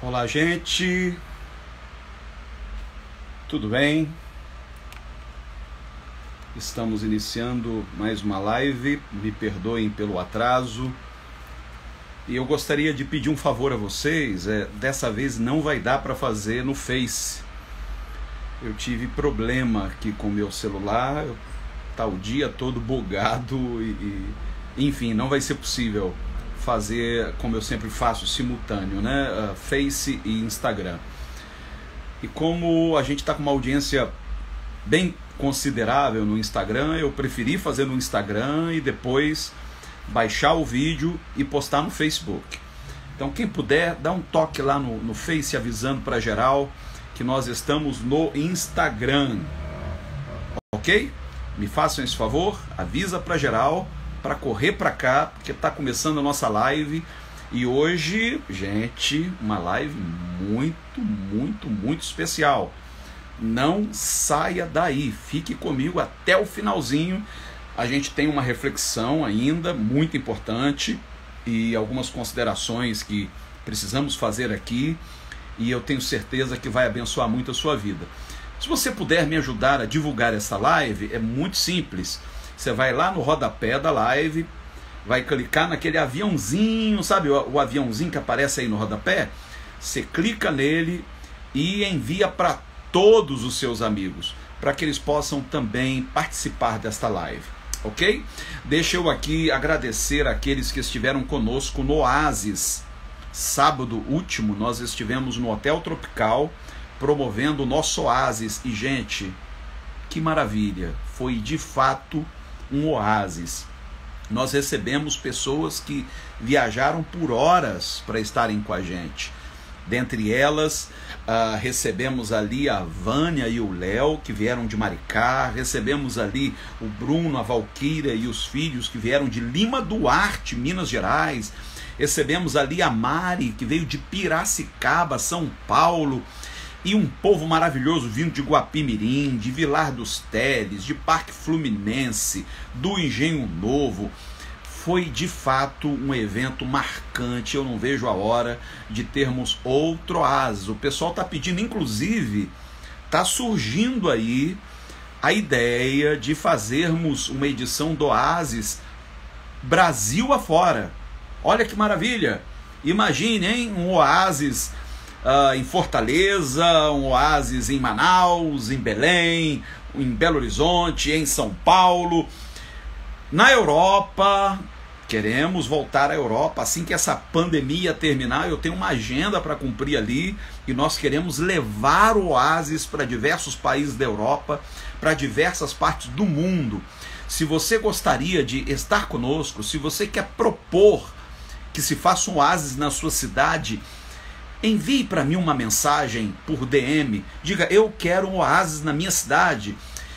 Olá, gente, tudo bem? Estamos iniciando mais uma live, me perdoem pelo atraso. E eu gostaria de pedir um favor a vocês, dessa vez não vai dar para fazer no Face. Eu tive problema aqui com o meu celular, tá o dia todo bugado enfim, não vai ser possível fazer como eu sempre faço, simultâneo, né? Face e Instagram. E como a gente está com uma audiência bem considerável no Instagram, eu preferi fazer no Instagram e depois baixar o vídeo e postar no Facebook. Então quem puder, dá um toque lá no Face avisando para geral que nós estamos no Instagram, ok? Me façam esse favor, avisa para geral, para correr para cá, porque está começando a nossa live. E hoje, gente, uma live muito especial. Não saia daí, fique comigo até o finalzinho. A gente tem uma reflexão ainda muito importante e algumas considerações que precisamos fazer aqui, e eu tenho certeza que vai abençoar muito a sua vida. Se você puder me ajudar a divulgar essa live, é muito simples. Você vai lá no rodapé da live, vai clicar naquele aviãozinho, sabe o aviãozinho que aparece aí no rodapé? Você clica nele e envia para todos os seus amigos, para que eles possam também participar desta live, ok? Deixa eu aqui agradecer aqueles que estiveram conosco no Oasis. Sábado último nós estivemos no Hotel Tropical, promovendo o nosso Oasis, e gente, que maravilha, foi de fato um oásis. Nós recebemos pessoas que viajaram por horas para estarem com a gente. Dentre elas, recebemos ali a Vânia e o Léo, que vieram de Maricá. Recebemos ali o Bruno, a Valquíria e os filhos, que vieram de Lima Duarte, Minas Gerais. Recebemos ali a Mari, que veio de Piracicaba, São Paulo. E um povo maravilhoso vindo de Guapimirim, de Vilar dos Teles, de Parque Fluminense, do Engenho Novo. Foi de fato um evento marcante. Eu não vejo a hora de termos outro oásis. O pessoal está pedindo, inclusive, está surgindo aí a ideia de fazermos uma edição do Oasis Brasil afora. Olha que maravilha! Imagine, hein? Um oásis em Fortaleza, um oásis em Manaus, em Belém, em Belo Horizonte, em São Paulo, na Europa. Queremos voltar à Europa assim que essa pandemia terminar. Eu tenho uma agenda para cumprir ali, e nós queremos levar o oásis para diversos países da Europa, para diversas partes do mundo. Se você gostaria de estar conosco, se você quer propor que se faça um oásis na sua cidade, envie para mim uma mensagem por DM, diga: eu quero um oásis na minha cidade,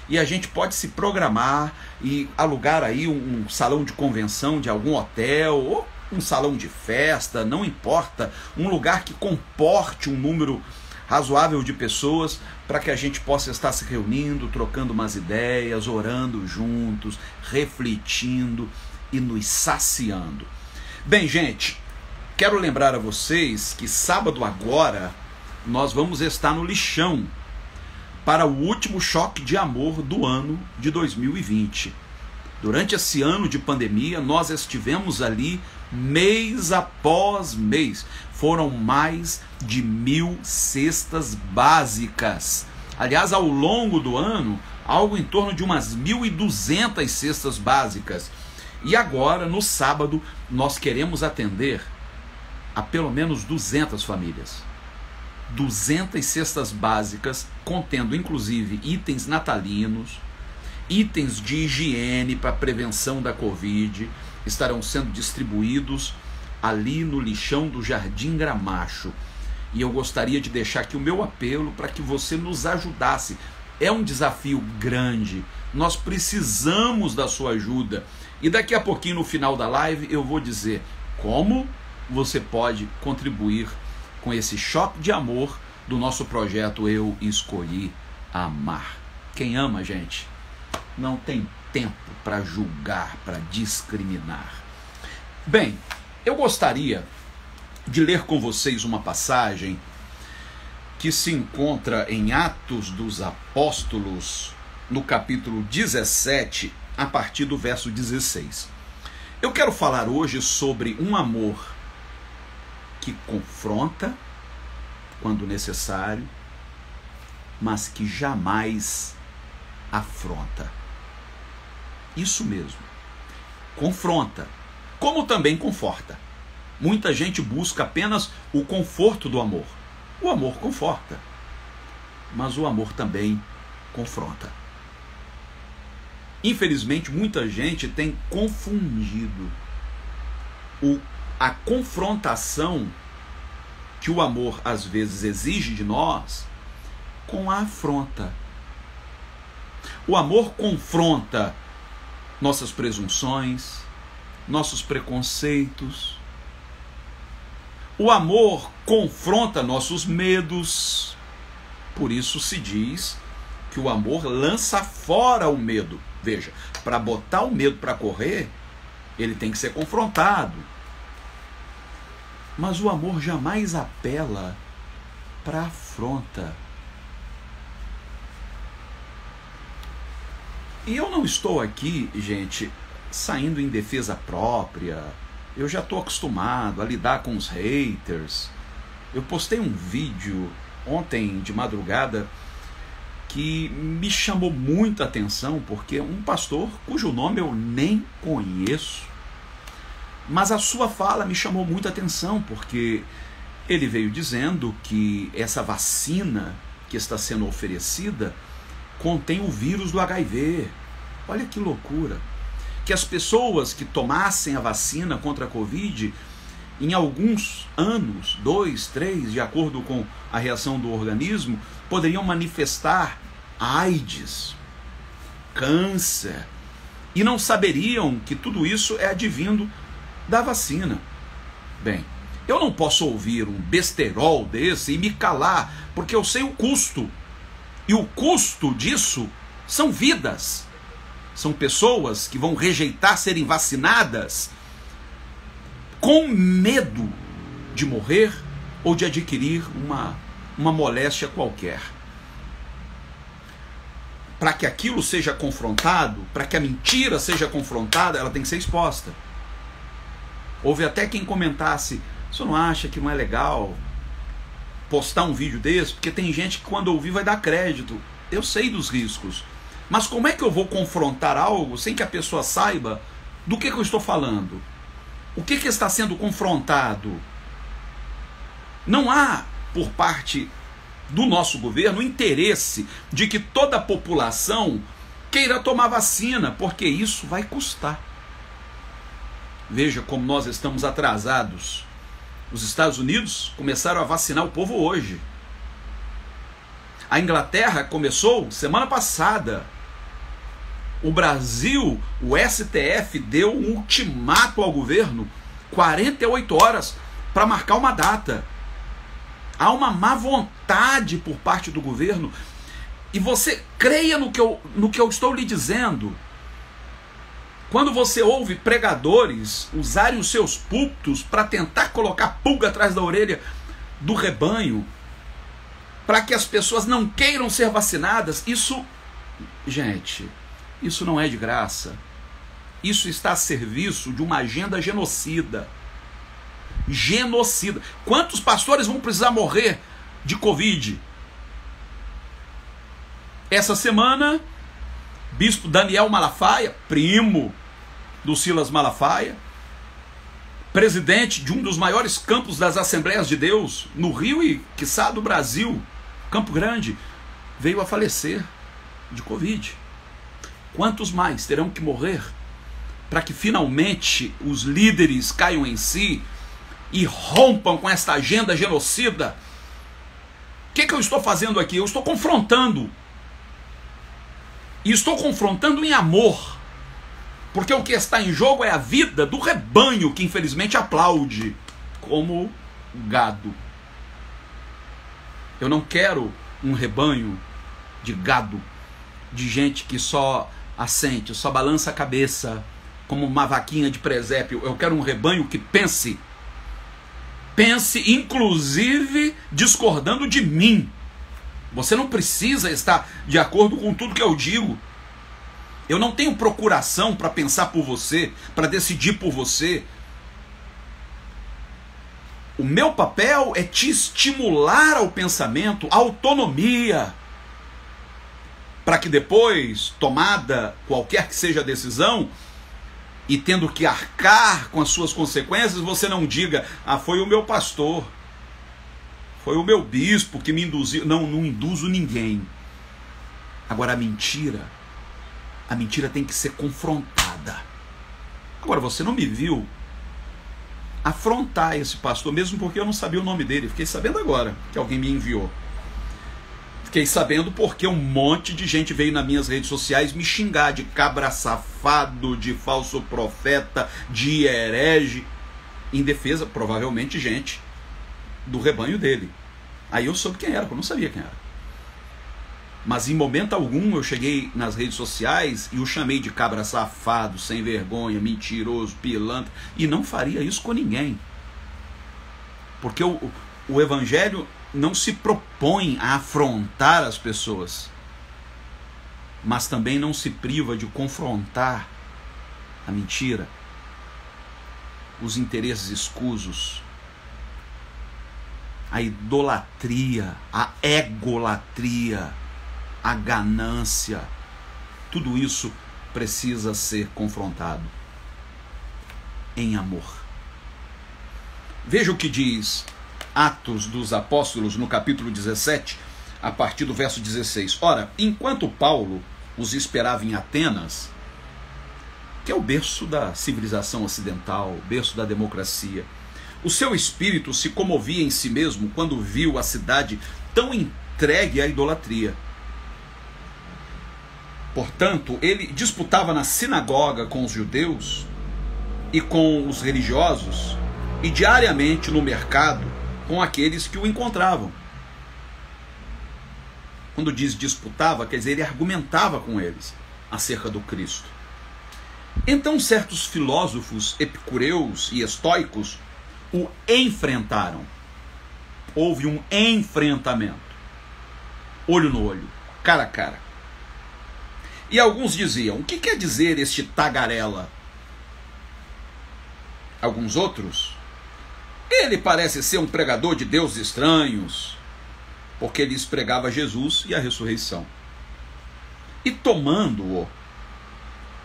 e a gente pode se programar e alugar aí um salão de convenção de algum hotel, ou um salão de festa, não importa, um lugar que comporte um número razoável de pessoas, para que a gente possa estar se reunindo, trocando umas ideias, orando juntos, refletindo e nos saciando. Bem, gente, quero lembrar a vocês que sábado agora nós vamos estar no Lixão para o último choque de amor do ano de 2020. Durante esse ano de pandemia, nós estivemos ali mês após mês. Foram mais de 1.000 cestas básicas. Aliás, ao longo do ano, algo em torno de umas 1.200 cestas básicas. E agora, no sábado, nós queremos atender a pelo menos 200 famílias. 200 cestas básicas, contendo inclusive itens natalinos, itens de higiene para prevenção da Covid, estarão sendo distribuídos ali no Lixão do Jardim Gramacho. E eu gostaria de deixar aqui o meu apelo para que você nos ajudasse. É um desafio grande, nós precisamos da sua ajuda. E daqui a pouquinho, no final da live, eu vou dizer como você pode contribuir com esse choque de amor do nosso projeto Eu Escolhi Amar. Quem ama, gente, não tem tempo para julgar, para discriminar. Bem, eu gostaria de ler com vocês uma passagem que se encontra em Atos dos Apóstolos, no capítulo 17, a partir do verso 16. Eu quero falar hoje sobre um amor que confronta quando necessário, mas que jamais afronta. Isso mesmo, confronta, como também conforta. Muita gente busca apenas o conforto do amor. O amor conforta, mas o amor também confronta. Infelizmente, muita gente tem confundido a confrontação que o amor às vezes exige de nós com a afronta. O amor confronta nossas presunções, nossos preconceitos. O amor confronta nossos medos. Por isso se diz que o amor lança fora o medo. Veja, para botar o medo para correr, ele tem que ser confrontado. Mas o amor jamais apela para a afronta. E eu não estou aqui, gente, saindo em defesa própria. Eu já estou acostumado a lidar com os haters. Eu postei um vídeo ontem de madrugada que me chamou muita atenção, porque um pastor cujo nome eu nem conheço, mas a sua fala me chamou muita atenção, porque ele veio dizendo que essa vacina que está sendo oferecida contém o vírus do HIV. Olha que loucura. Que as pessoas que tomassem a vacina contra a Covid, em alguns anos, 2, 3, de acordo com a reação do organismo, poderiam manifestar AIDS, câncer, e não saberiam que tudo isso é advindo da vacina. Bem, eu não posso ouvir um besterol desse e me calar, porque eu sei o custo. E o custo disso são vidas. São pessoas que vão rejeitar serem vacinadas com medo de morrer ou de adquirir uma moléstia qualquer. Para que aquilo seja confrontado, para que a mentira seja confrontada, ela tem que ser exposta. Houve até quem comentasse: você não acha que não é legal postar um vídeo desse? Porque tem gente que quando ouvir vai dar crédito. Eu sei dos riscos. Mas como é que eu vou confrontar algo sem que a pessoa saiba do que eu estou falando? O que está sendo confrontado? Não há, por parte do nosso governo, interesse de que toda a população queira tomar vacina, porque isso vai custar. Veja como nós estamos atrasados. Os Estados Unidos começaram a vacinar o povo hoje. A Inglaterra começou semana passada. O Brasil, o STF deu um ultimato ao governo, 48 horas, para marcar uma data. Há uma má vontade por parte do governo. E você creia no que eu estou lhe dizendo. Quando você ouve pregadores usarem os seus púlpitos para tentar colocar pulga atrás da orelha do rebanho, para que as pessoas não queiram ser vacinadas, isso, gente, isso não é de graça. Isso está a serviço de uma agenda genocida. Genocida. Quantos pastores vão precisar morrer de Covid? Essa semana, bispo Daniel Malafaia, primo do Silas Malafaia, presidente de um dos maiores campos das Assembleias de Deus, no Rio e, quiçá, do Brasil, Campo Grande, veio a falecer de Covid. Quantos mais terão que morrer para que finalmente os líderes caiam em si e rompam com esta agenda genocida? O que eu estou fazendo aqui? Eu estou confrontando. E estou confrontando em amor. Porque o que está em jogo é a vida do rebanho, que infelizmente aplaude como gado. Eu não quero um rebanho de gado, de gente que só assente, só balança a cabeça como uma vaquinha de presépio. Eu quero um rebanho que pense. pense inclusive discordando de mim. Você não precisa estar de acordo com tudo que eu digo. Eu não tenho procuração para pensar por você, para decidir por você. O meu papel é te estimular ao pensamento, à autonomia, para que depois, tomada qualquer que seja a decisão, e tendo que arcar com as suas consequências, você não diga: ah, foi o meu pastor, foi o meu bispo que me induziu. Não induzo ninguém. Agora a mentira tem que ser confrontada. Agora, você não me viu afrontar esse pastor, mesmo porque eu não sabia o nome dele. Fiquei sabendo agora que alguém me enviou. Fiquei sabendo porque um monte de gente veio nas minhas redes sociais me xingar de cabra safado, de falso profeta, de herege, em defesa, provavelmente, gente do rebanho dele. Aí eu soube quem era, porque eu não sabia quem era. Mas em momento algum eu cheguei nas redes sociais e o chamei de cabra safado, sem vergonha, mentiroso, pilantra, e não faria isso com ninguém. Porque o evangelho não se propõe a afrontar as pessoas, mas também não se priva de confrontar a mentira, os interesses escusos, a idolatria, a egolatria, a ganância. Tudo isso precisa ser confrontado em amor. Veja o que diz Atos dos Apóstolos, no capítulo 17, a partir do verso 16. Ora, enquanto Paulo os esperava em Atenas, que é o berço da civilização ocidental, o berço da democracia, o seu espírito se comovia em si mesmo quando viu a cidade tão entregue à idolatria. Portanto, ele disputava na sinagoga com os judeus e com os religiosos, e diariamente no mercado com aqueles que o encontravam. Quando diz disputava, quer dizer, ele argumentava com eles acerca do Cristo. Então certos filósofos epicureus e estoicos o enfrentaram. Houve um enfrentamento, olho no olho, cara a cara. E alguns diziam: o que quer dizer este tagarela? Alguns outros: ele parece ser um pregador de deuses estranhos, porque lhes pregava Jesus e a ressurreição. E tomando-o,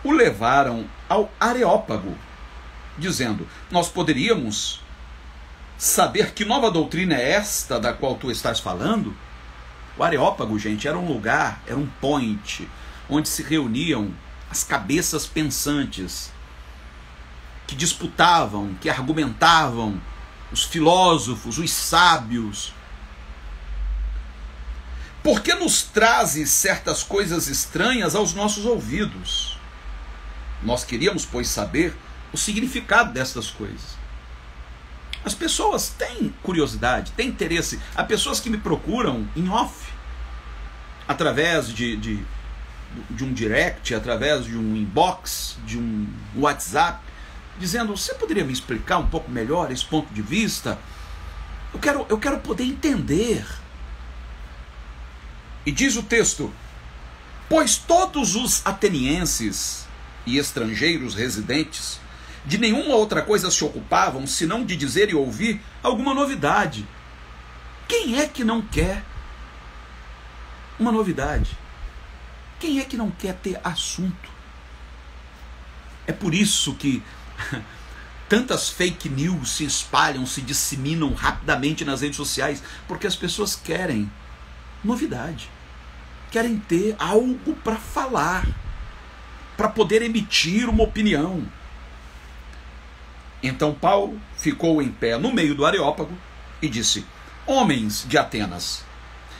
o levaram ao Areópago, dizendo: nós poderíamos saber que nova doutrina é esta da qual tu estás falando? O Areópago, gente, era um lugar, era um point, onde se reuniam as cabeças pensantes, que disputavam, que argumentavam, os filósofos, os sábios. Por que nos trazes certas coisas estranhas aos nossos ouvidos? Nós queríamos, pois, saber o significado destas coisas. As pessoas têm curiosidade, têm interesse. Há pessoas que me procuram em off, através de um direct, através de um inbox, de um WhatsApp, dizendo: você poderia me explicar um pouco melhor esse ponto de vista? Eu quero poder entender. E diz o texto: pois todos os atenienses e estrangeiros residentes de nenhuma outra coisa se ocupavam, senão de dizer e ouvir alguma novidade. Quem é que não quer uma novidade? Quem é que não quer ter assunto? É por isso que tantas fake news se espalham, se disseminam rapidamente nas redes sociais, porque as pessoas querem novidade, querem ter algo para falar, para poder emitir uma opinião. Então Paulo ficou em pé no meio do Areópago e disse: homens de Atenas,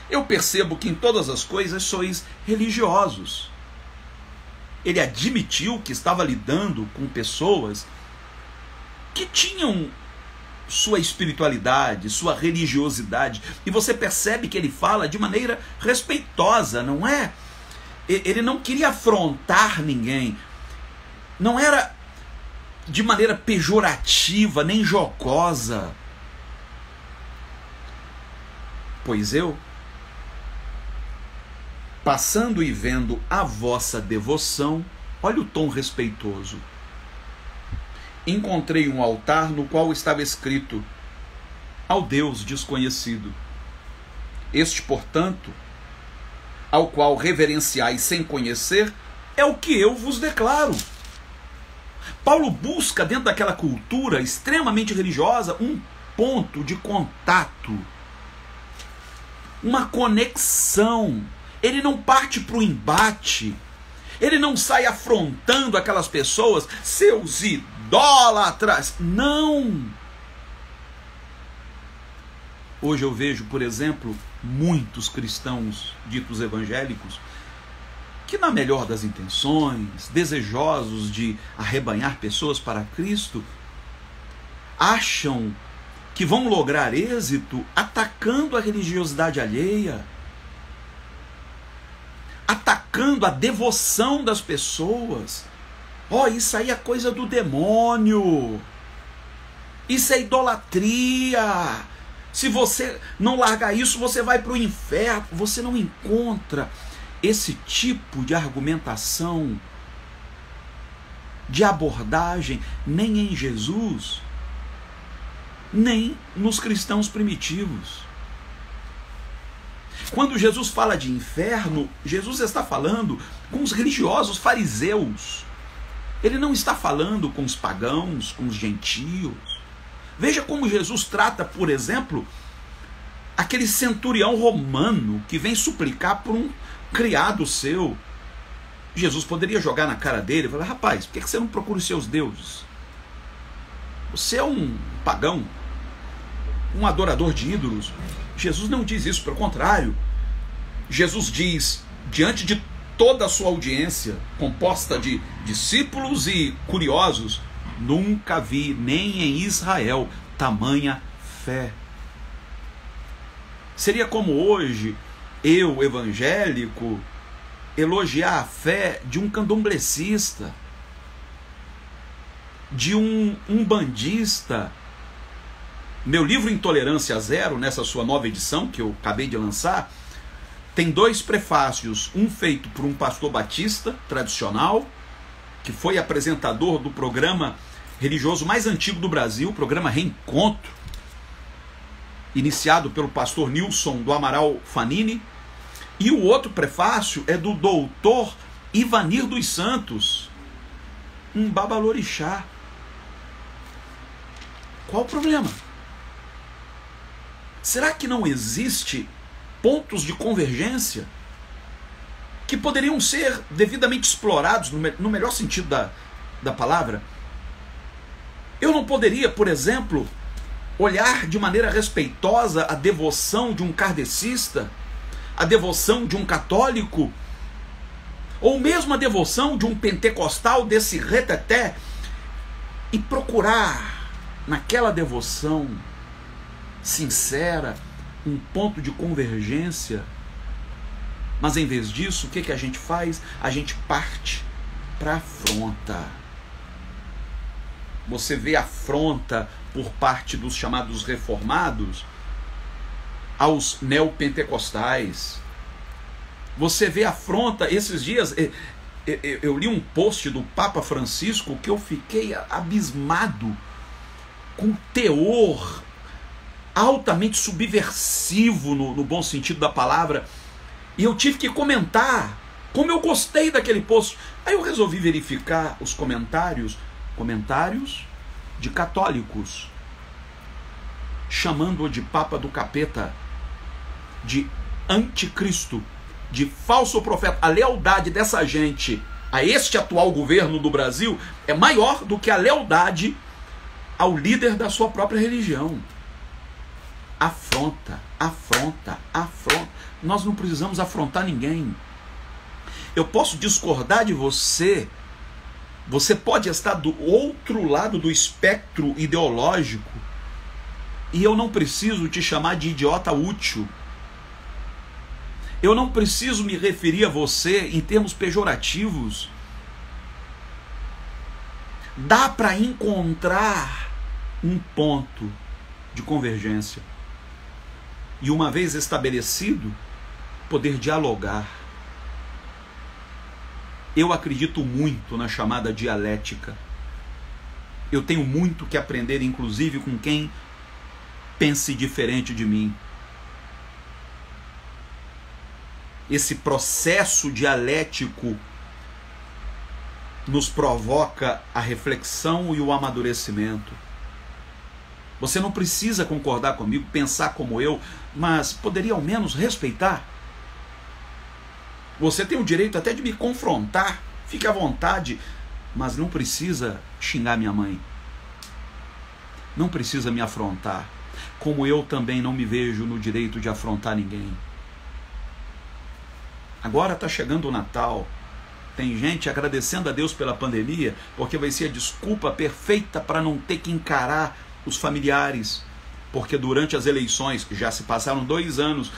eu percebo que em todas as coisas sois religiosos. Ele admitiu que estava lidando com pessoas que tinham sua espiritualidade, sua religiosidade, e você percebe que ele fala de maneira respeitosa, não é? Ele não queria afrontar ninguém, não era de maneira pejorativa, nem jocosa. Pois eu, passando e vendo a vossa devoção, olha o tom respeitoso, encontrei um altar no qual estava escrito: ao Deus desconhecido. Este, portanto, ao qual reverenciais sem conhecer, é o que eu vos declaro. Paulo busca, dentro daquela cultura extremamente religiosa, um ponto de contato, uma conexão. Ele não parte para o embate, ele não sai afrontando aquelas pessoas, seus idólatras. Não! Hoje eu vejo, por exemplo, muitos cristãos ditos evangélicos que, na melhor das intenções, desejosos de arrebanhar pessoas para Cristo, acham que vão lograr êxito atacando a religiosidade alheia, atacando a devoção das pessoas. Isso aí é coisa do demônio, isso é idolatria. Se você não largar isso, você vai para o inferno. Você não encontra esse tipo de argumentação, de abordagem, nem em Jesus, nem nos cristãos primitivos. Quando Jesus fala de inferno, Jesus está falando com os religiosos fariseus. Ele não está falando com os pagãos, com os gentios. Veja como Jesus trata, por exemplo, aquele centurião romano que vem suplicar por um criado seu. Jesus poderia jogar na cara dele e falar: rapaz, por que você não procura os seus deuses? Você é um pagão, um adorador de ídolos. Jesus não diz isso, pelo contrário. Jesus diz, diante de toda a sua audiência, composta de discípulos e curiosos: nunca vi, nem em Israel, tamanha fé. Seria como hoje, eu, evangélico, elogiar a fé de um candomblecista, de um umbandista. Meu livro Intolerância Zero, nessa sua nova edição, que eu acabei de lançar, tem 2 prefácios, um feito por um pastor batista tradicional, que foi apresentador do programa religioso mais antigo do Brasil, o programa Reencontro, iniciado pelo pastor Nilson do Amaral Fanini, e o outro prefácio é do doutor Ivanir dos Santos, um babalorixá. Qual o problema? Será que não existe pontos de convergência que poderiam ser devidamente explorados no melhor sentido da palavra? Eu não poderia, por exemplo, olhar de maneira respeitosa a devoção de um kardecista, a devoção de um católico, ou mesmo a devoção de um pentecostal desse reteté, e procurar naquela devoção sincera um ponto de convergência? Mas em vez disso, o que a gente faz? A gente parte para a afronta. Você vê afronta por parte dos chamados reformados aos neopentecostais. Você vê afronta. Esses dias eu li um post do Papa Francisco que eu fiquei abismado com o teor altamente subversivo, no bom sentido da palavra, e eu tive que comentar como eu gostei daquele post. Aí eu resolvi verificar os comentários de católicos, chamando-o de Papa do Capeta, de anticristo, de falso profeta. A lealdade dessa gente a este atual governo do Brasil é maior do que a lealdade ao líder da sua própria religião. Afronta, afronta, afronta. Nós não precisamos afrontar ninguém. Eu posso discordar de você. Você pode estar do outro lado do espectro ideológico, e eu não preciso te chamar de idiota útil. Eu não preciso me referir a você em termos pejorativos. Dá para encontrar um ponto de convergência. E uma vez estabelecido, poder dialogar. Eu acredito muito na chamada dialética. Eu tenho muito que aprender, inclusive com quem pense diferente de mim. Esse processo dialético nos provoca a reflexão e o amadurecimento. Você não precisa concordar comigo, pensar como eu, mas poderia ao menos respeitar. Você tem o direito até de me confrontar, fique à vontade, mas não precisa xingar minha mãe. Não precisa me afrontar, como eu também não me vejo no direito de afrontar ninguém. Agora está chegando o Natal. Tem gente agradecendo a Deus pela pandemia, porque vai ser a desculpa perfeita para não ter que encarar os familiares. Porque durante as eleições, já se passaram 2 anos,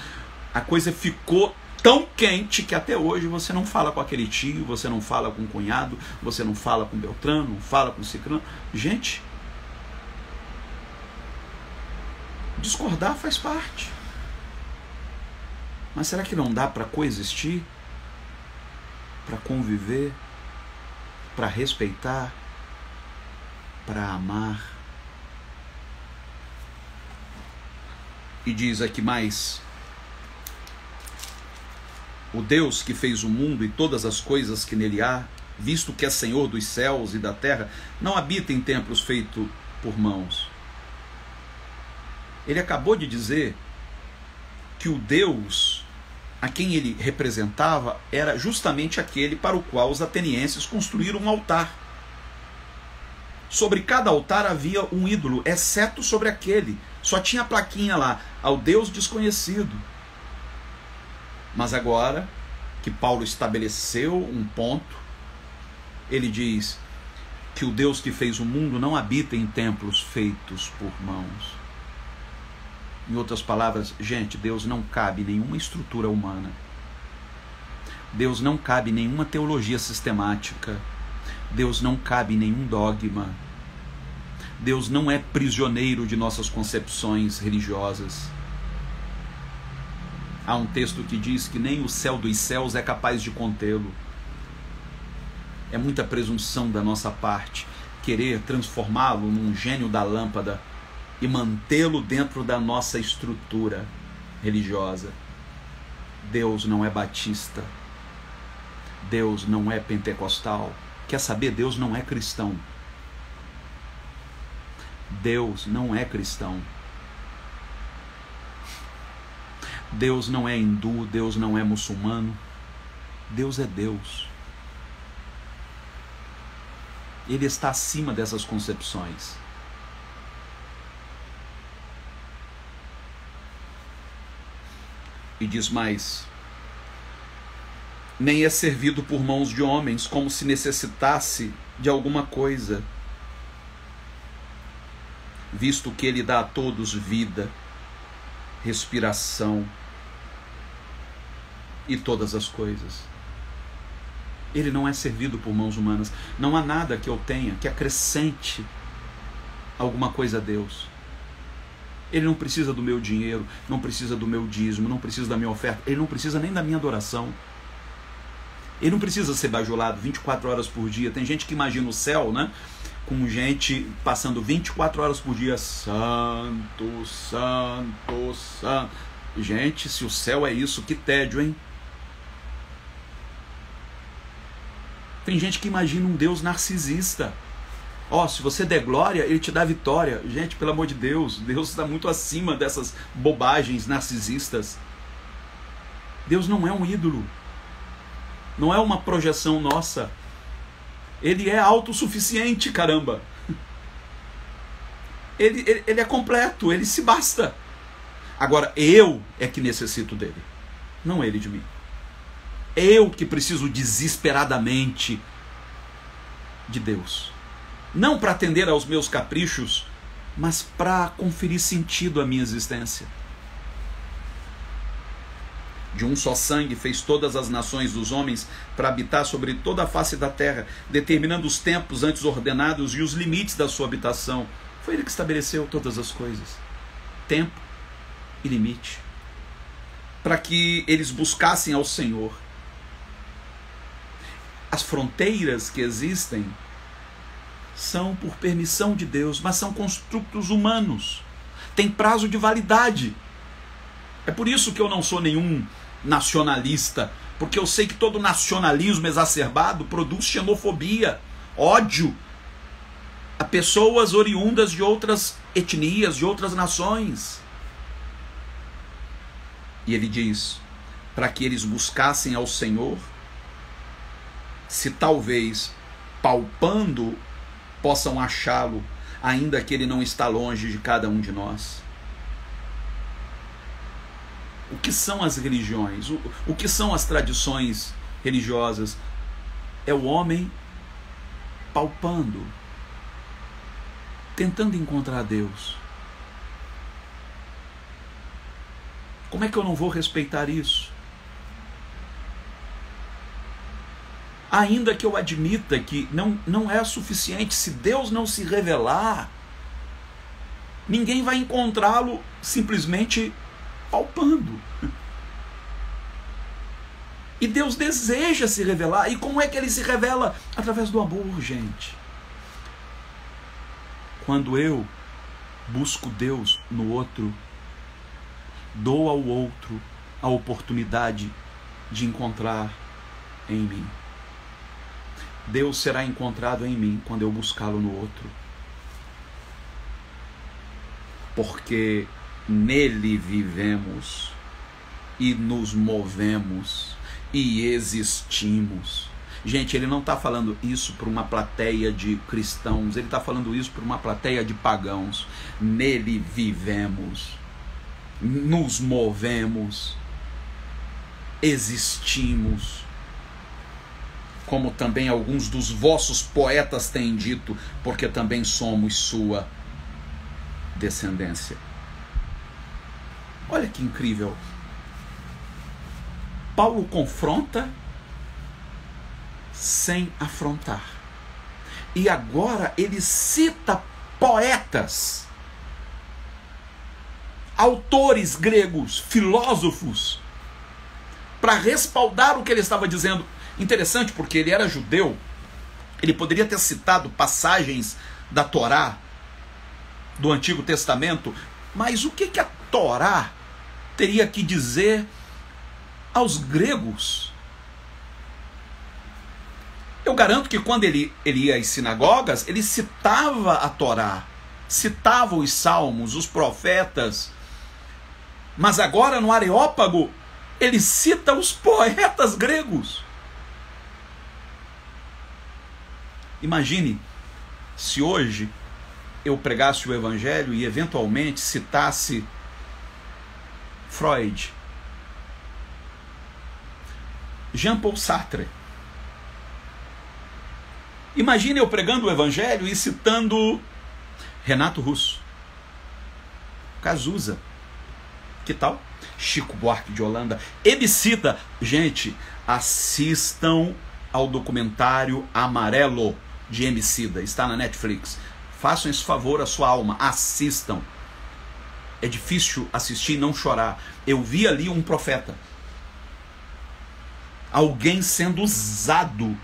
a coisa ficou tão quente que até hoje você não fala com aquele tio, você não fala com o cunhado, você não fala com Beltrano, não fala com Cicrano. Gente, discordar faz parte. Mas será que não dá para coexistir? Para conviver? Para respeitar? Para amar? E diz aqui mais: o Deus que fez o mundo e todas as coisas que nele há, visto que é Senhor dos céus e da terra, não habita em templos feitos por mãos. Ele acabou de dizer que o Deus a quem ele representava era justamente aquele para o qual os atenienses construíram um altar. Sobre cada altar havia um ídolo, exceto sobre aquele. Só tinha a plaquinha lá, ao Deus desconhecido. Mas agora que Paulo estabeleceu um ponto, ele diz que o Deus que fez o mundo não habita em templos feitos por mãos. Em outras palavras, gente, Deus não cabe nenhuma estrutura humana. Deus não cabe nenhuma teologia sistemática. Deus não cabe nenhum dogma. Deus não é prisioneiro de nossas concepções religiosas. Há um texto que diz que nem o céu dos céus é capaz de contê-lo. É muita presunção da nossa parte querer transformá-lo num gênio da lâmpada e mantê-lo dentro da nossa estrutura religiosa. Deus não é batista. Deus não é pentecostal. Quer saber? Deus não é cristão. Deus não é cristão. Deus não é hindu, Deus não é muçulmano. Deus é Deus. Ele está acima dessas concepções. E diz mais: nem é servido por mãos de homens, como se necessitasse de alguma coisa, visto que ele dá a todos vida, respiração e todas as coisas. Ele não é servido por mãos humanas. Não há nada que eu tenha que acrescente alguma coisa a Deus. Ele não precisa do meu dinheiro, não precisa do meu dízimo, não precisa da minha oferta, ele não precisa nem da minha adoração. Ele não precisa ser bajulado 24 horas por dia. Tem gente que imagina o céu, né? Com gente passando 24 horas por dia, santo, santo, santo. Gente, se o céu é isso, que tédio, hein? Tem gente que imagina um Deus narcisista. Ó, se você der glória, ele te dá vitória. Gente, pelo amor de Deus, Deus está muito acima dessas bobagens narcisistas. Deus não é um ídolo. Não é uma projeção nossa. Ele é autossuficiente, caramba. Ele é completo, ele se basta. Agora, eu é que necessito dele, não ele de mim. Eu que preciso desesperadamente de Deus. Não para atender aos meus caprichos, mas para conferir sentido à minha existência. De um só sangue fez todas as nações dos homens para habitar sobre toda a face da terra, determinando os tempos antes ordenados e os limites da sua habitação. Foi ele que estabeleceu todas as coisas. Tempo e limite. para que eles buscassem ao Senhor. As fronteiras que existem são por permissão de Deus, mas são construtos humanos. Tem prazo de validade. É por isso que eu não sou nenhum nacionalista, porque eu sei que todo nacionalismo exacerbado produz xenofobia, ódio a pessoas oriundas de outras etnias, de outras nações. E ele diz, para que eles buscassem ao Senhor, se talvez palpando possam achá-lo, ainda que ele não está longe de cada um de nós. O que são as religiões? O que são as tradições religiosas? É o homem palpando, tentando encontrar Deus. Como é que eu não vou respeitar isso? Ainda que eu admita que não é suficiente, se Deus não se revelar, ninguém vai encontrá-lo simplesmente palpando. E Deus deseja se revelar. E como é que ele se revela? Através do amor, gente. Quando eu busco Deus no outro, dou ao outro a oportunidade de encontrar em mim. Deus será encontrado em mim quando eu buscá-lo no outro. Porque nele vivemos e nos movemos e existimos. Gente, ele não está falando isso para uma plateia de cristãos, ele está falando isso para uma plateia de pagãos. Nele vivemos, nos movemos, existimos. Como também alguns dos vossos poetas têm dito, porque também somos sua descendência. Olha que incrível. Paulo confronta sem afrontar. E agora ele cita poetas, autores gregos, filósofos, para respaldar o que ele estava dizendo. Interessante, porque ele era judeu, ele poderia ter citado passagens da Torá, do Antigo Testamento, mas o que a Torá teria que dizer aos gregos? Eu garanto que quando ele ia às sinagogas, ele citava a Torá, citava os salmos, os profetas, mas agora no Areópago, ele cita os poetas gregos. Imagine se hoje eu pregasse o Evangelho e eventualmente citasse Freud, Jean-Paul Sartre. Imagine eu pregando o Evangelho e citando Renato Russo, Cazuza, que tal? Chico Buarque de Holanda, Emicida. Gente, assistam ao documentário Amarelo de Emicida, está na Netflix. Façam esse favor à sua alma, assistam. É difícil assistir e não chorar. Eu vi ali um profeta, alguém sendo usado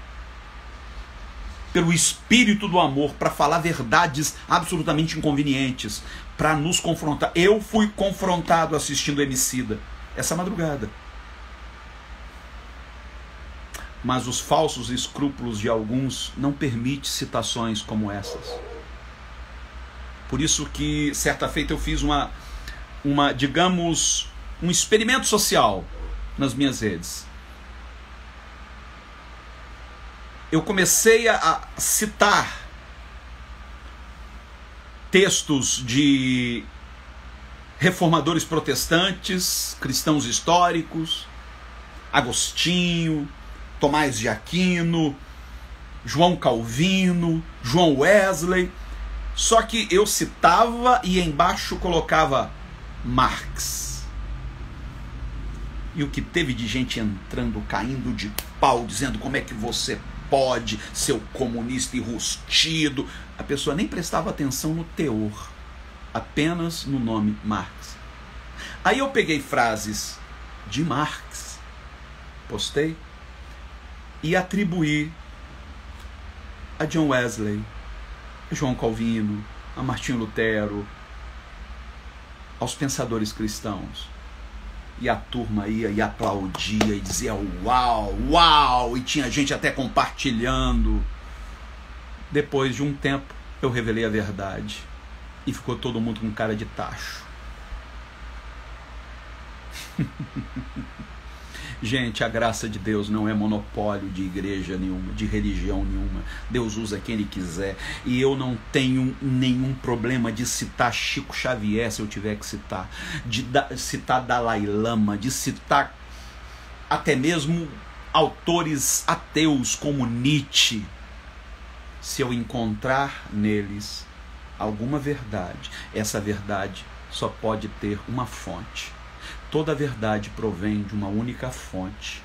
pelo Espírito do amor para falar verdades absolutamente inconvenientes, para nos confrontar. Eu fui confrontado assistindo Emicida essa madrugada. Mas os falsos escrúpulos de alguns não permitem citações como essas. Por isso que certa feita eu fiz digamos, um experimento social nas minhas redes. Eu comecei a citar textos de reformadores protestantes, cristãos históricos, Agostinho, Tomás de Aquino, João Calvino, João Wesley. Só que eu citava e embaixo colocava Marx. E o que teve de gente entrando, caindo de pau, dizendo como é que você pode, seu comunista enrustido. A pessoa nem prestava atenção no teor, apenas no nome Marx. Aí eu peguei frases de Marx. Postei. E atribuí a John Wesley, a João Calvino, a Martinho Lutero, aos pensadores cristãos. E a turma ia e aplaudia e dizia uau, uau, e tinha gente até compartilhando. Depois de um tempo, eu revelei a verdade e ficou todo mundo com cara de tacho. Gente, a graça de Deus não é monopólio de igreja nenhuma, de religião nenhuma. Deus usa quem Ele quiser. E eu não tenho nenhum problema de citar Chico Xavier, se eu tiver que citar, de citar Dalai Lama, de citar até mesmo autores ateus como Nietzsche, se eu encontrar neles alguma verdade. Essa verdade só pode ter uma fonte. Toda a verdade provém de uma única fonte.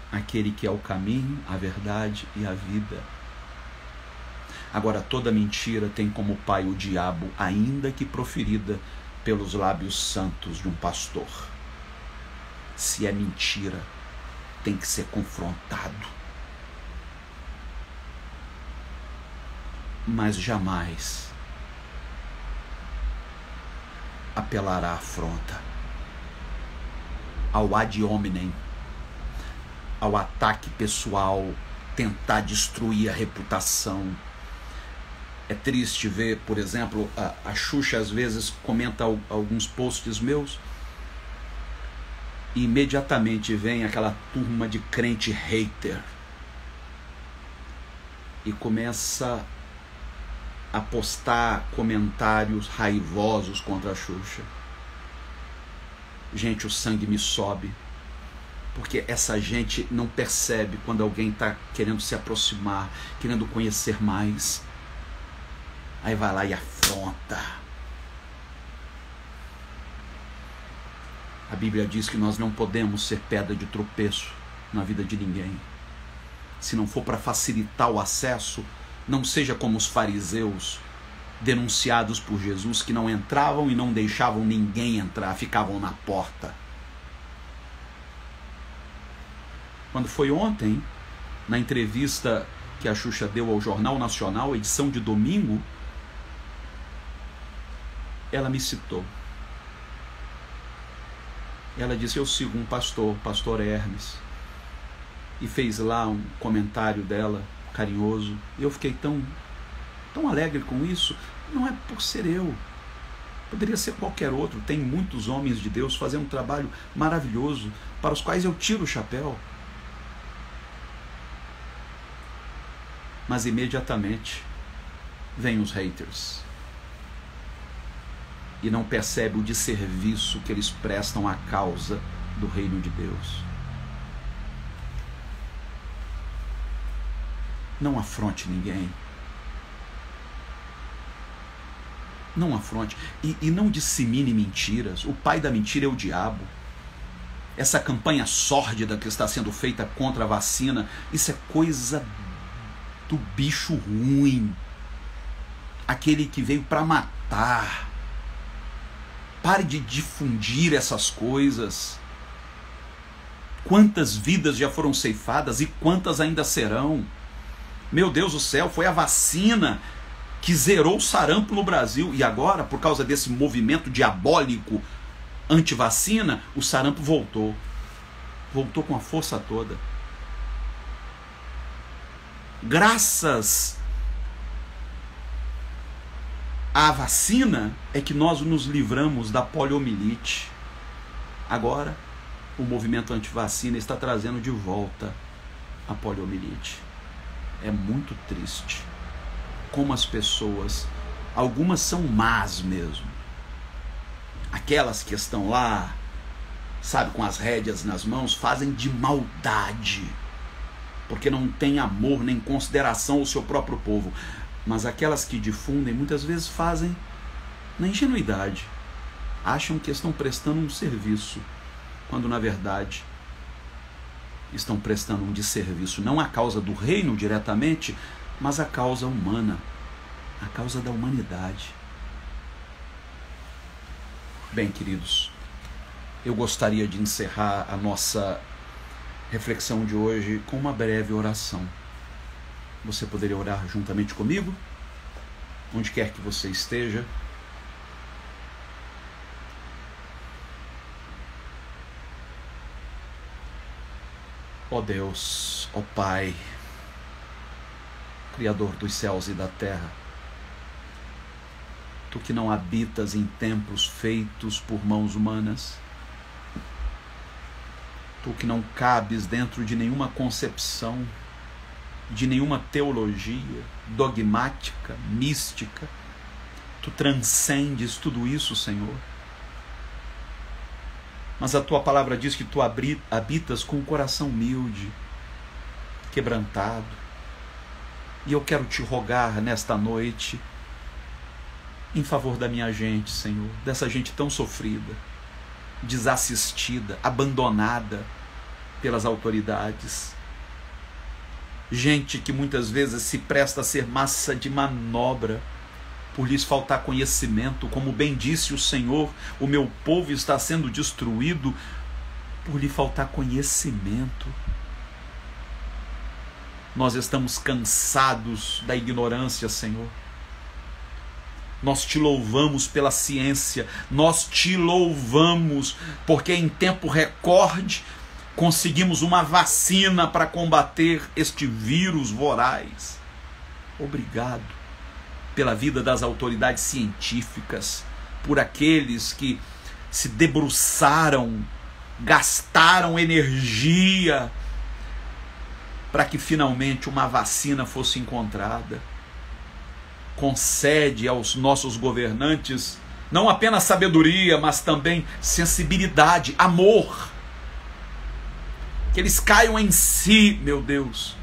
Aquele que é o caminho, a verdade e a vida. Agora, toda mentira tem como pai o diabo, ainda que proferida pelos lábios santos de um pastor. Se é mentira, tem que ser confrontado. Mas jamais apelará à afronta, ao ad hominem, ao ataque pessoal, tentar destruir a reputação. É triste ver, por exemplo, a Xuxa às vezes comenta alguns posts meus e imediatamente vem aquela turma de crente hater e começa a postar comentários raivosos contra a Xuxa. Gente, o sangue me sobe, porque essa gente não percebe quando alguém está querendo se aproximar, querendo conhecer mais. Aí vai lá e afronta. A Bíblia diz que nós não podemos ser pedra de tropeço na vida de ninguém. Se não for para facilitar o acesso, não seja como os fariseus denunciados por Jesus, que não entravam e não deixavam ninguém entrar, ficavam na porta. Quando foi ontem, na entrevista que a Xuxa deu ao Jornal Nacional, edição de domingo, ela me citou. Ela disse: eu sigo um pastor, o pastor Hermes, e fez lá um comentário dela carinhoso, e eu fiquei tão alegre com isso. Não é por ser eu, poderia ser qualquer outro. Tem muitos homens de Deus fazendo um trabalho maravilhoso, para os quais eu tiro o chapéu. Mas imediatamente vêm os haters e não percebem o desserviço que eles prestam à causa do reino de Deus. Não afronte ninguém. Não afronte. E não dissemine mentiras. O pai da mentira é o diabo. Essa campanha sórdida que está sendo feita contra a vacina, isso é coisa do bicho ruim. Aquele que veio para matar. Pare de difundir essas coisas. Quantas vidas já foram ceifadas e quantas ainda serão? Meu Deus do céu, foi a vacina que zerou o sarampo no Brasil. E agora, por causa desse movimento diabólico anti-vacina, o sarampo voltou. Voltou com a força toda. Graças à vacina é que nós nos livramos da poliomielite. Agora, o movimento anti-vacina está trazendo de volta a poliomielite. É muito triste como as pessoas, algumas são más mesmo, aquelas que estão lá, sabe, com as rédeas nas mãos, fazem de maldade, porque não tem amor nem consideração ao seu próprio povo. Mas aquelas que difundem, muitas vezes fazem na ingenuidade, acham que estão prestando um serviço, quando na verdade estão prestando um desserviço, não à causa do reino diretamente, mas à causa humana, à causa da humanidade. Bem, queridos, Eu gostaria de encerrar a nossa reflexão de hoje com uma breve oração. Você poderia orar juntamente comigo? Onde quer que você esteja. Ó Deus, ó Pai, Criador dos céus e da terra, Tu que não habitas em templos feitos por mãos humanas, Tu que não cabes dentro de nenhuma concepção, de nenhuma teologia dogmática, mística, Tu transcendes tudo isso, Senhor. Mas a Tua palavra diz que Tu habitas com o coração humilde, quebrantado. E eu quero Te rogar nesta noite, em favor da minha gente, Senhor, dessa gente tão sofrida, desassistida, abandonada pelas autoridades. Gente que muitas vezes se presta a ser massa de manobra, por lhes faltar conhecimento, como bem disse o Senhor, o meu povo está sendo destruído por lhe faltar conhecimento. Nós estamos cansados da ignorância, Senhor. Nós Te louvamos pela ciência, nós Te louvamos porque em tempo recorde conseguimos uma vacina para combater este vírus voraz. Obrigado pela vida das autoridades científicas, por aqueles que se debruçaram, gastaram energia para que finalmente uma vacina fosse encontrada. Concede aos nossos governantes não apenas sabedoria, mas também sensibilidade, amor. Que eles caiam em si, meu Deus,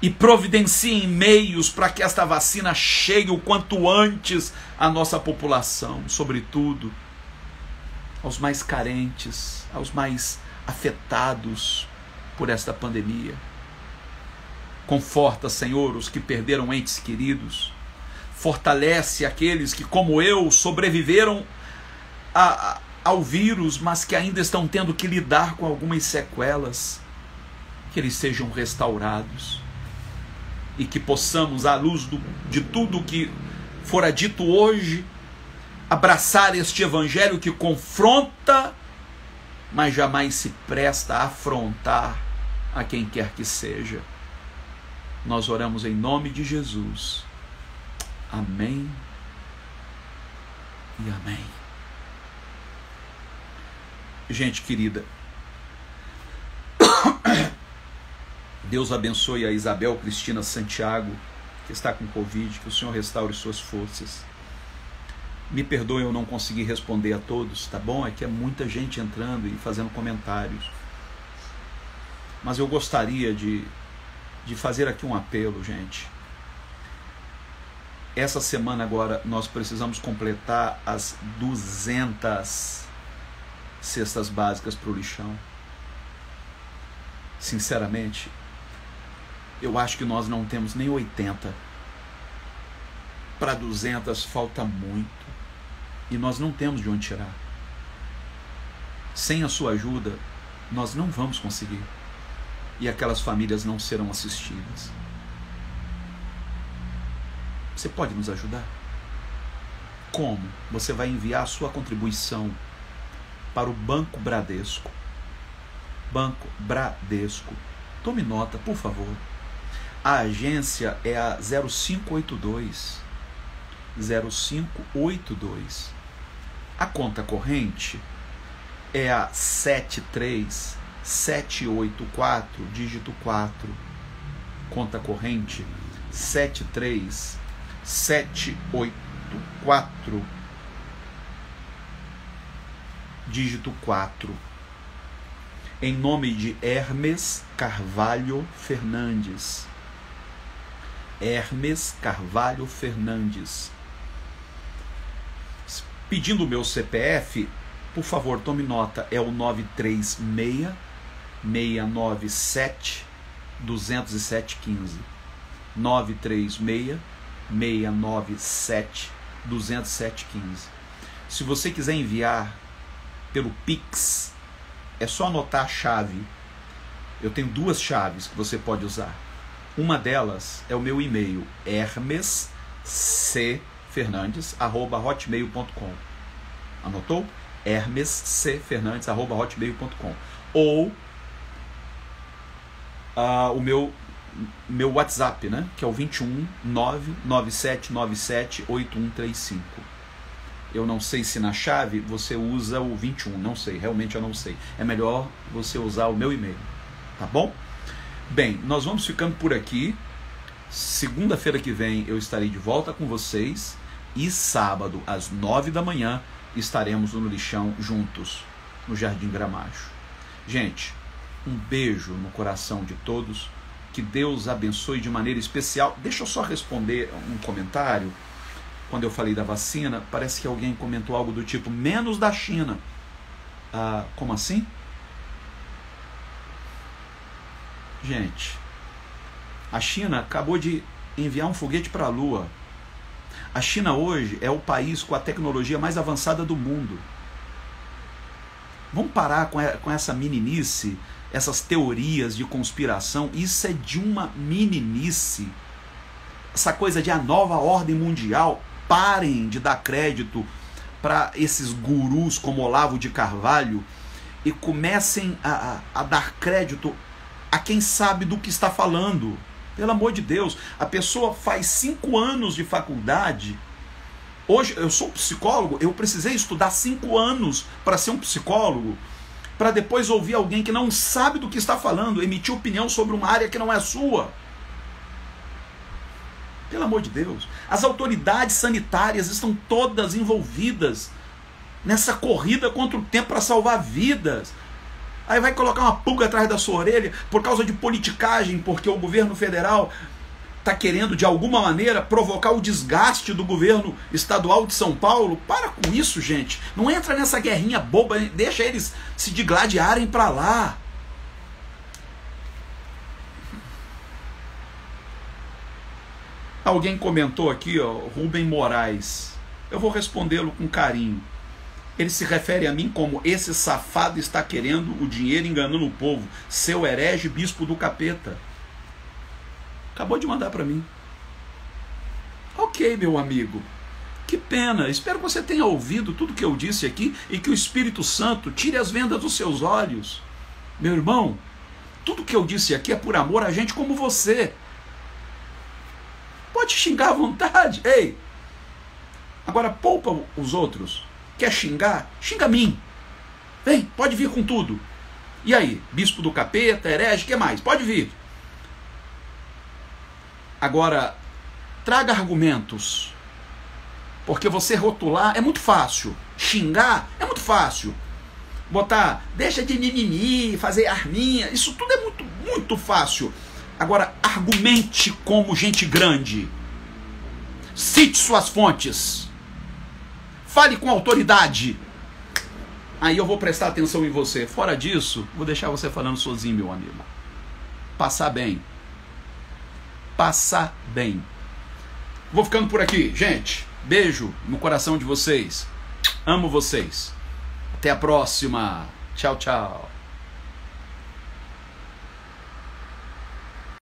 e providenciem meios para que esta vacina chegue o quanto antes à nossa população, sobretudo aos mais carentes, aos mais afetados por esta pandemia. Conforta, Senhor, os que perderam entes queridos. Fortalece aqueles que, como eu, sobreviveram ao vírus, mas que ainda estão tendo que lidar com algumas sequelas. Que eles sejam restaurados. E que possamos, à luz de tudo que fora dito hoje, abraçar este evangelho que confronta, mas jamais se presta a afrontar a quem quer que seja. Nós oramos em nome de Jesus. Amém e amém. Gente querida, Deus abençoe a Isabel Cristina Santiago, que está com Covid, que o Senhor restaure suas forças. Me perdoe eu não conseguir responder a todos, tá bom? É que é muita gente entrando e fazendo comentários. Mas eu gostaria de fazer aqui um apelo, gente. Essa semana agora nós precisamos completar as 200 cestas básicas para o lixão. Sinceramente, eu acho que nós não temos nem 80. Para 200 falta muito. E nós não temos de onde tirar. Sem a sua ajuda, nós não vamos conseguir. E aquelas famílias não serão assistidas. Você pode nos ajudar? Como? Você vai enviar a sua contribuição para o Banco Bradesco. Banco Bradesco. Tome nota, por favor. A agência é a 0582. 0582. A conta corrente é a 73784, dígito 4. Conta corrente 73784, dígito 4. Em nome de Hermes Carvalho Fernandes. Hermes Carvalho Fernandes. Pedindo o meu CPF, por favor, tome nota, é o 936-697-20715. 936-697-20715. Se você quiser enviar pelo Pix. É só anotar a chave. Eu tenho 2 chaves que você pode usar. Uma delas é o meu e-mail, hermescfernandes@hotmail.com. Anotou? hermescfernandes@hotmail.com. Ou o meu WhatsApp, né? Que é o 21 99797 8135. Eu não sei se na chave você usa o 21, não sei, realmente eu não sei. É melhor você usar o meu e-mail, tá bom? Bem, nós vamos ficando por aqui. Segunda-feira que vem eu estarei de volta com vocês. E sábado, às 9 da manhã, estaremos no Lixão juntos, no Jardim Gramacho. Gente, um beijo no coração de todos. Que Deus abençoe de maneira especial. Deixa eu só responder um comentário. Quando eu falei da vacina, parece que alguém comentou algo do tipo, menos da China. Como assim? Gente, a China acabou de enviar um foguete para a Lua. A China hoje é o país com a tecnologia mais avançada do mundo. Vamos parar com essa meninice, essas teorias de conspiração. Isso é de uma meninice. Essa coisa de a nova ordem mundial. Parem de dar crédito para esses gurus como Olavo de Carvalho e comecem a dar crédito a quem sabe do que está falando. Pelo amor de Deus, a pessoa faz 5 anos de faculdade. Hoje, eu sou psicólogo, eu precisei estudar 5 anos para ser um psicólogo, para depois ouvir alguém que não sabe do que está falando, emitir opinião sobre uma área que não é sua. Pelo amor de Deus. As autoridades sanitárias estão todas envolvidas nessa corrida contra o tempo para salvar vidas. Aí vai colocar uma pulga atrás da sua orelha por causa de politicagem, porque o governo federal está querendo, de alguma maneira, provocar o desgaste do governo estadual de São Paulo. Para com isso, gente. Não entra nessa guerrinha boba, deixa eles se digladiarem para lá. Alguém comentou aqui, Rubem Moraes. Eu vou respondê-lo com carinho. Ele se refere a mim como esse safado está querendo o dinheiro enganando o povo. Seu herege bispo do capeta. Acabou de mandar para mim. Ok, meu amigo. Que pena. Espero que você tenha ouvido tudo que eu disse aqui e que o Espírito Santo tire as vendas dos seus olhos. Meu irmão, tudo que eu disse aqui é por amor a gente como você. Pode xingar à vontade. Ei, agora poupa os outros. Quer xingar? Xinga a mim. Vem, pode vir com tudo. E aí? Bispo do capeta, herege, o que mais? Pode vir. Agora, traga argumentos. Porque você rotular é muito fácil. Xingar é muito fácil. Botar, deixa de mimimi, fazer arminha, isso tudo é muito, muito fácil. Agora, argumente como gente grande. Cite suas fontes. Fale com autoridade. Aí eu vou prestar atenção em você. Fora disso, vou deixar você falando sozinho, meu amigo. Passar bem. Passar bem. Vou ficando por aqui, gente. Beijo no coração de vocês. Amo vocês. Até a próxima. Tchau, tchau.